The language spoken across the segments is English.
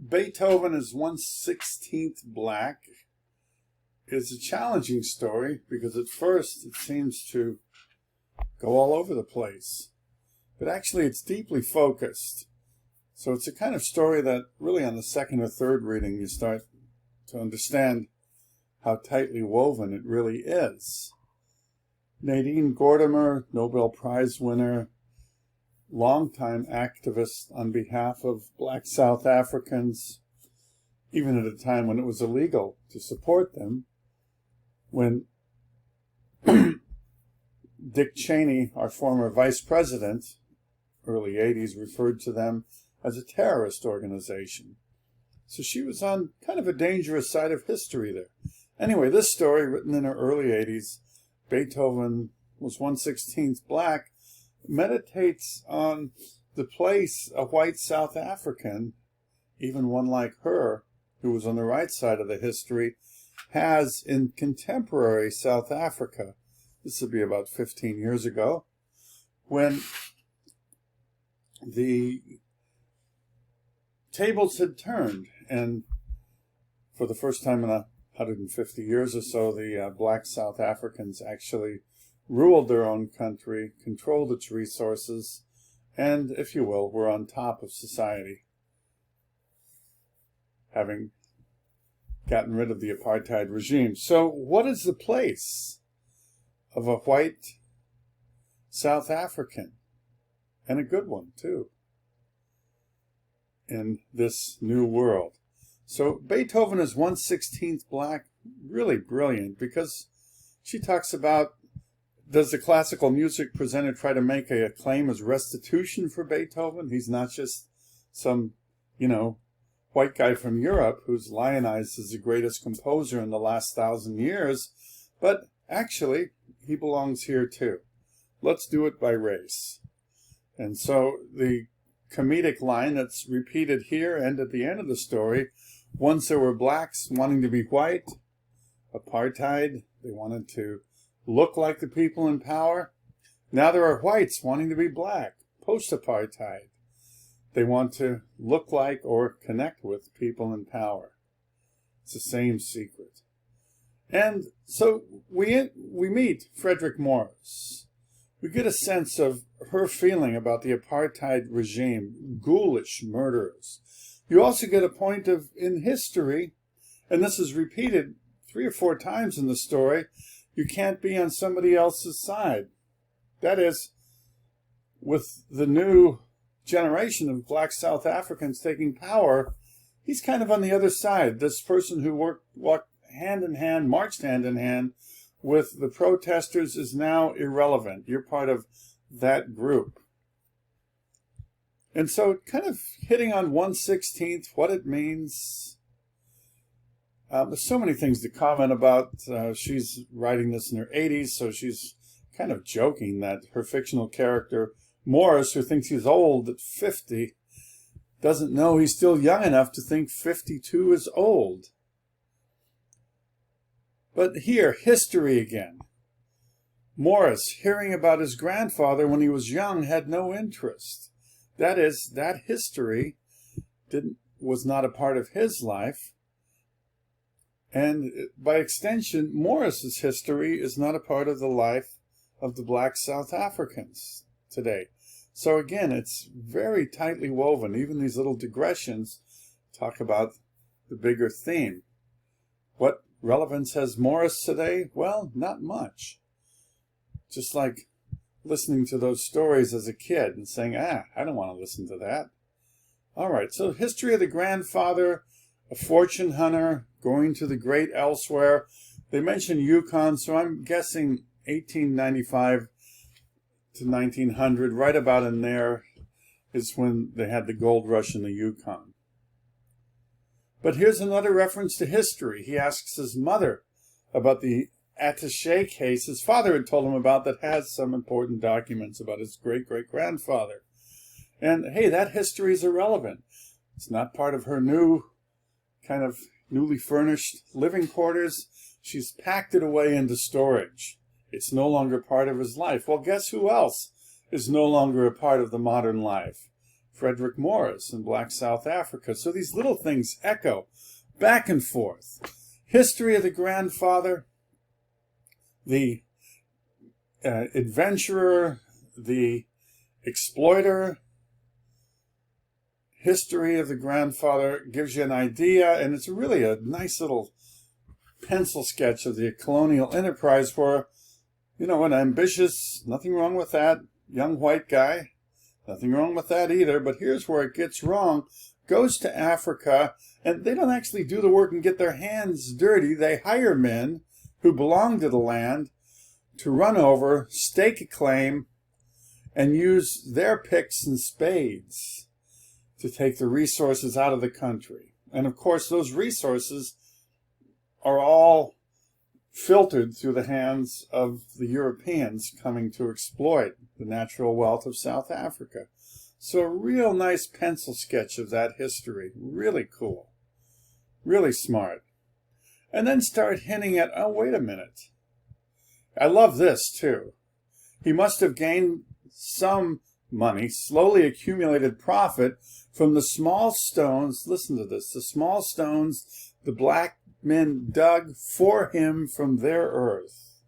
Beethoven is 1/16th black is a challenging story because at first it seems to go all over the place. But actually it's deeply focused. So it's a kind of story that really on the second or third reading you start to understand how tightly woven it really is. Nadine Gordimer, Nobel Prize winner, longtime activist on behalf of black South Africans, even at a time when it was illegal to support them, when Dick Cheney, our former vice president, early 80s, referred to them as a terrorist organization. So she was on kind of a dangerous side of history there. Anyway, this story, written in her early 80s, Beethoven was 1/16th black, meditates on the place a white South African, even one like her, who was on the right side of the history, has in contemporary South Africa. This would be about 15 years ago, when the tables had turned, and for the first time in 150 years or so, the black South Africans actually ruled their own country, controlled its resources, and, if you will, were on top of society, having gotten rid of the apartheid regime. So what is the place of a white South African, and a good one too, in this new world? So Beethoven is 1/16th black, really brilliant, because she talks about, does the classical music presenter try to make a claim as restitution for Beethoven? He's not just some, white guy from Europe who's lionized as the greatest composer in the last 1,000 years, but actually he belongs here too. Let's do it by race. And so the comedic line that's repeated here and at the end of the story, once there were blacks wanting to be white, apartheid, they wanted to look like the people in power. Now there are whites wanting to be black, post-apartheid. They want to look like or connect with people in power. It's the same secret. And so we meet Frederick Morris. We get a sense of her feeling about the apartheid regime, ghoulish murderers. You also get a point of, in history, and this is repeated 3 or 4 times in the story, you can't be on somebody else's side. That is, with the new generation of black South Africans taking power, he's kind of on the other side. This person who walked hand in hand, marched hand in hand with the protesters is now irrelevant. You're part of that group. And so kind of hitting on 1/16th, what it means. There's so many things to comment about. She's writing this in her 80s, so she's kind of joking that her fictional character, Morris, who thinks he's old at 50, doesn't know he's still young enough to think 52 is old. But here, history again. Morris, hearing about his grandfather when he was young, had no interest. That is, that history was not a part of his life. And by extension, Morris's history is not a part of the life of the black South Africans today. So again, it's very tightly woven. Even these little digressions talk about the bigger theme. What relevance has Morris today? Well, not much. Just like listening to those stories as a kid and saying, I don't want to listen to that. All right, so history of the grandfather, a fortune hunter, going to the great elsewhere. They mention Yukon, so I'm guessing 1895 to 1900, right about in there is when they had the gold rush in the Yukon. But here's another reference to history. He asks his mother about the attaché case his father had told him about that has some important documents about his great-great-grandfather. And hey, that history is irrelevant. It's not part of her new, kind of newly furnished living quarters. She's packed it away into storage. It's no longer part of his life. Well, guess who else is no longer a part of the modern life? Frederick Morris in Black South Africa. So these little things echo back and forth. History of the grandfather, the adventurer, the exploiter. History of the grandfather gives you an idea, and it's really a nice little pencil sketch of the colonial enterprise where, you know, an ambitious, nothing wrong with that, young white guy, nothing wrong with that either, but here's where it gets wrong, goes to Africa, and they don't actually do the work and get their hands dirty. They hire men who belong to the land to run over, stake a claim, and use their picks and spades to take the resources out of the country. And of course, those resources are all filtered through the hands of the Europeans coming to exploit the natural wealth of South Africa. So a real nice pencil sketch of that history. Really cool. Really smart. And then start hinting at, oh, wait a minute. I love this, too. He must have gained some money, slowly accumulated profit from the small stones, listen to this, the small stones the black men dug for him from their earth.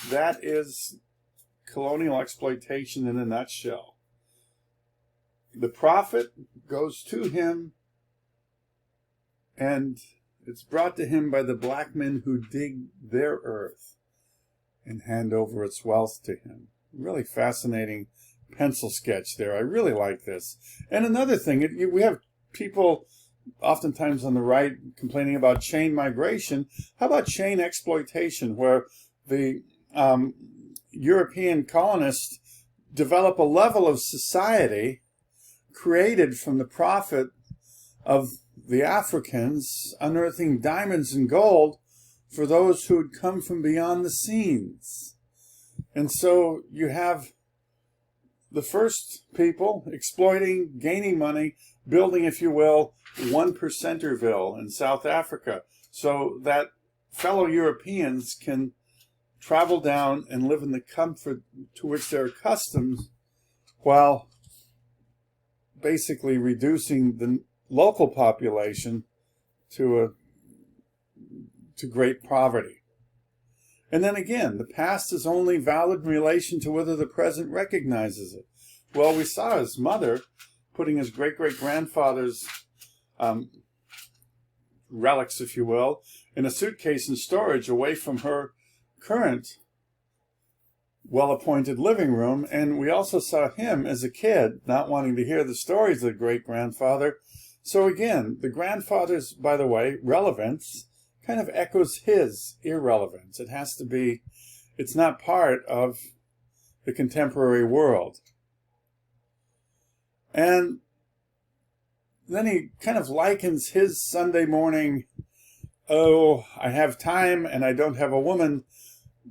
That is colonial exploitation in a nutshell. The profit goes to him, and it's brought to him by the black men who dig their earth and hand over its wealth to him. Really fascinating pencil sketch there. I really like this. And another thing, we have people oftentimes on the right complaining about chain migration. How about chain exploitation, where the European colonists develop a level of society created from the profit of the Africans unearthing diamonds and gold for those who had come from beyond the scenes. And so you have the first people exploiting, gaining money, building, if you will, 1%erville in South Africa, so that fellow Europeans can travel down and live in the comfort to which they're accustomed, while basically reducing the local population to great poverty. And then again, the past is only valid in relation to whether the present recognizes it. Well, we saw his mother putting his great-great-grandfather's relics, if you will, in a suitcase in storage away from her current well-appointed living room. And we also saw him as a kid not wanting to hear the stories of the great-grandfather. So again, the grandfather's, by the way, relevance kind of echoes his irrelevance. It has to be, it's not part of the contemporary world. And then he kind of likens his Sunday morning, oh, I have time and I don't have a woman,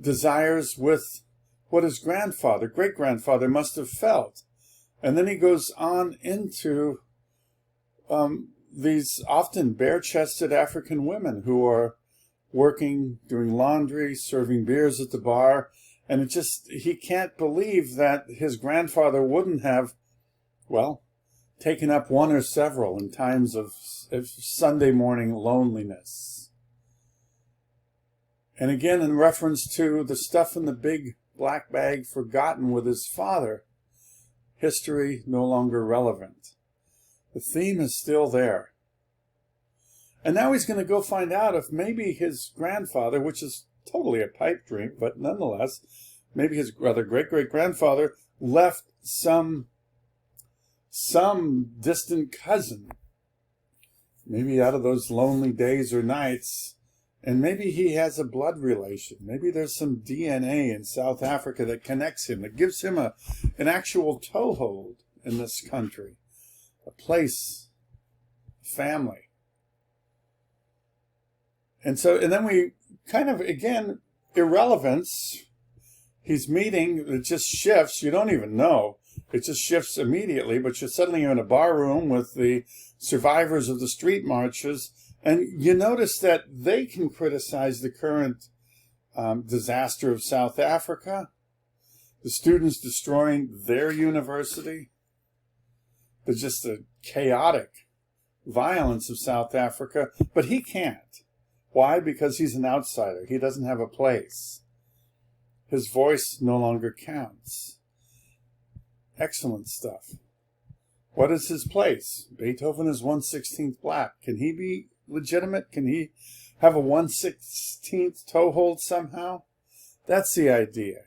desires with what his grandfather, great-grandfather must have felt. And then he goes on into these often bare-chested African women who are working, doing laundry, serving beers at the bar, and he can't believe that his grandfather wouldn't have, well, taken up one or several in times of Sunday morning loneliness. And again, in reference to the stuff in the big black bag forgotten with his father, history no longer relevant. The theme is still there. And now he's going to go find out if maybe his grandfather, which is totally a pipe dream, but nonetheless, maybe his rather great-great-grandfather left some distant cousin, maybe out of those lonely days or nights, and maybe he has a blood relation. Maybe there's some DNA in South Africa that connects him, that gives him an actual toehold in this country, a place, family. And then we kind of, again, irrelevance. He's meeting, it just shifts. You don't even know. It just shifts immediately, but you're suddenly in a bar room with the survivors of the street marches, and you notice that they can criticize the current disaster of South Africa, the students destroying their university, just the chaotic violence of South Africa, but he can't. Why? Because he's an outsider. He doesn't have a place. His voice no longer counts. Excellent stuff. What is his place? Beethoven is 1/16 black. Can he be legitimate? Can he have a 1/16 toehold somehow? That's the idea.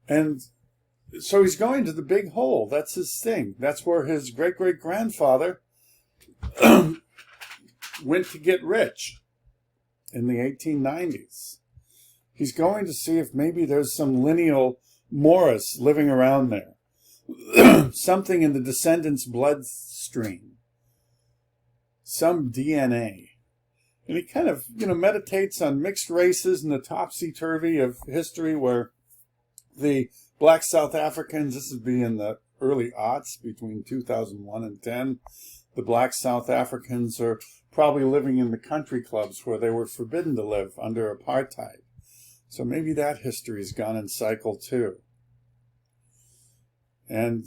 And so he's going to the big hole. That's his thing. That's where his great-great-grandfather went to get rich in the 1890s. He's going to see if maybe there's some lineal Morris living around there. Something in the descendant's bloodstream. Some DNA. And he kind of, meditates on mixed races and the topsy-turvy of history where the black South Africans, this would be in the early aughts, between 2001 and 10, the black South Africans are probably living in the country clubs where they were forbidden to live under apartheid. So maybe that history's gone in cycle too. And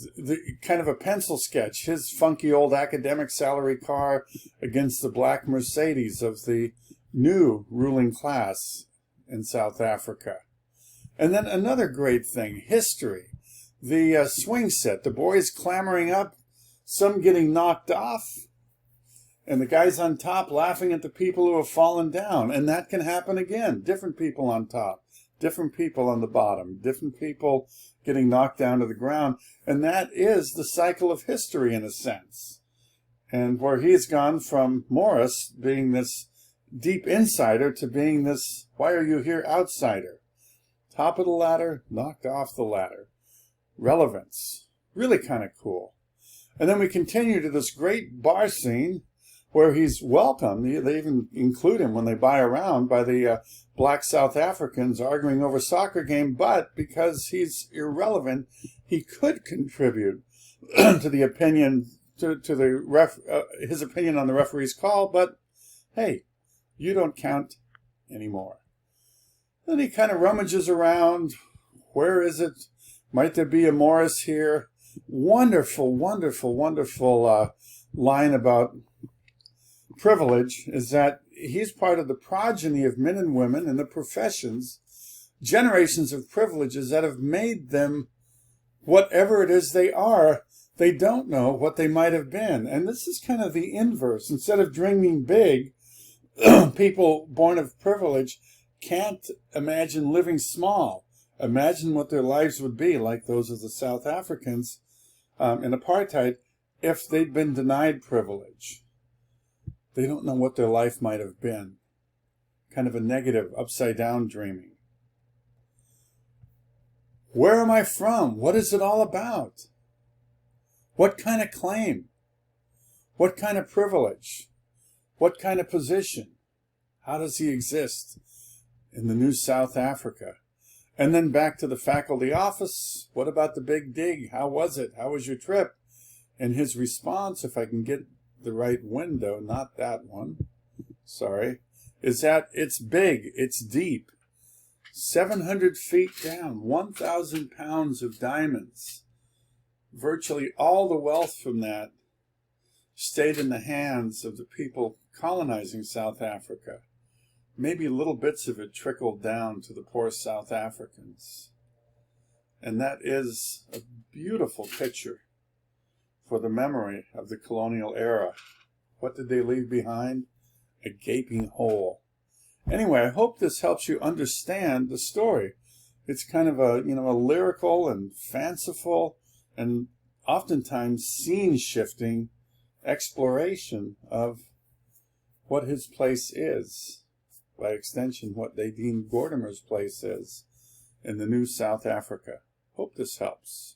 kind of a pencil sketch, his funky old academic salary car against the black Mercedes of the new ruling class in South Africa. And then another great thing, history. The swing set, the boys clambering up, some getting knocked off, and the guys on top laughing at the people who have fallen down. And that can happen again. Different people on top, different people on the bottom, different people getting knocked down to the ground. And that is the cycle of history in a sense. And where he's gone from Morris being this deep insider to being this, why are you here, outsider? Top of the ladder, knocked off the ladder. Relevance. Really kind of cool. And then we continue to this great bar scene where he's welcomed. They even include him when they buy around by the black South Africans arguing over soccer game. But because he's irrelevant, he could contribute to the opinion, to the his opinion on the referee's call. But hey, you don't count anymore. Then he kind of rummages around. Where is it? Might there be a Morris here? Wonderful, wonderful, wonderful line about privilege is that he's part of the progeny of men and women in the professions, generations of privileges that have made them whatever it is they are. They don't know what they might have been. And this is kind of the inverse. Instead of dreaming big, people born of privilege can't imagine living small. Imagine what their lives would be like those of the South Africans in apartheid if they'd been denied privilege. They don't know what their life might have been. Kind of a negative, upside-down dreaming. Where am I from? What is it all about? What kind of claim? What kind of privilege? What kind of position? How does he exist in the new South Africa? And then back to the faculty office. What about the big dig? How was it? How was your trip? And his response, if I can get the right window, not that one, sorry, is that it's big, it's deep. 700 feet down, 1,000 pounds of diamonds. Virtually all the wealth from that stayed in the hands of the people colonizing South Africa. Maybe little bits of it trickled down to the poor South Africans. And that is a beautiful picture for the memory of the colonial era. What did they leave behind? A gaping hole. Anyway, I hope this helps you understand the story. It's kind of a lyrical and fanciful and oftentimes scene-shifting exploration of what his place is. By extension, what they deem Gordimer's place is in the new South Africa. Hope this helps.